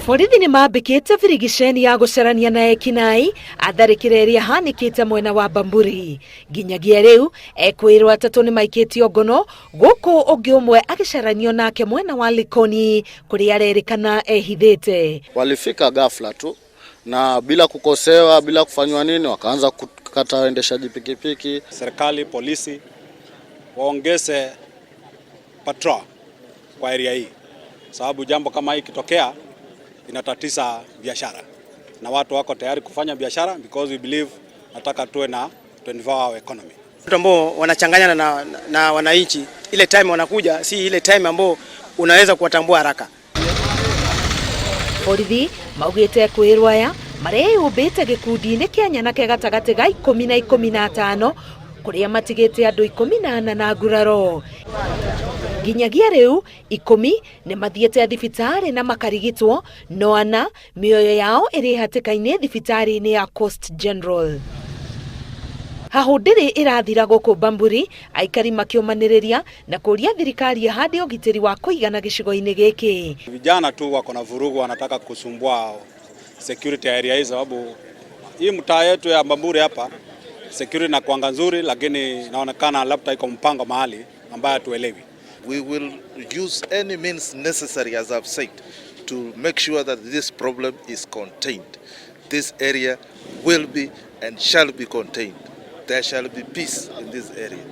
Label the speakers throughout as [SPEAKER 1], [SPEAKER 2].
[SPEAKER 1] Borithi ni mambikite virigiceni ya gucarania na ekinai atharikira iria ihanikite mwena wa Bamburi. Nginyagia riu Ekuirwo atatu ni maikitie ngono guku ungi umwe agicaranio nake mwena wa Likoni kuri urerikana ehithiite.
[SPEAKER 2] Walifika ghafla tu na bila kukosewa, bila kufanywa nini, wakaanza kukata waendeshaji pikipiki.
[SPEAKER 3] Serikali, polisi waongeze patrol kwa area hii, sababu jambo kama hii kitokea inatatiza biashara na watu wako tayari kufanya biashara because we believe nataka tuwe na 24-hour economy.
[SPEAKER 4] Watu ambao wanachanganyana na wananchi, ile time wanakuja si ile time ambao unaweza kuwatambua haraka.
[SPEAKER 1] Borithi maugite Ekuirwo aya mareyumbite gikundi-ini kia nyanake gatagati ga 10 na 15 kuria matigite andu 14 na nguraro. Nginyagia riu 10 ni mathiete thibitari na makarigitwo, no ana mioyo yao iri hatika-ini thibitari-ini ya Coast General. Hahundiri irathira guku Bamburi, aikari makiumaniriria na kuria thirikari ihande ugitiri wa kuigana gicigo-ini giki.
[SPEAKER 3] Vijana tu wako na vurugu, wanataka kusumbua security area hii, sababu hii mtaa yetu ya Bamburi hapa security na kuanga nzuri, lakini inaonekana labda iko mpango mahali ambayo hatuelewi.
[SPEAKER 5] We will use any means necessary, as I've said, to make sure that this problem is contained. This area will be and shall be contained. There shall be peace in this area.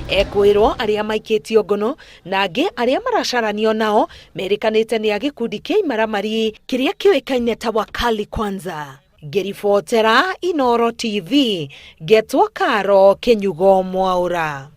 [SPEAKER 1] Ekuirwo aria maikitie ngono na angi aria aracaranio nao merikanite ni agikundi kia imaramari kiria kiwekaine ta wakali kwanza. Ngiribotera Inooro TV, getwo Karo Kenyugo Mwaura.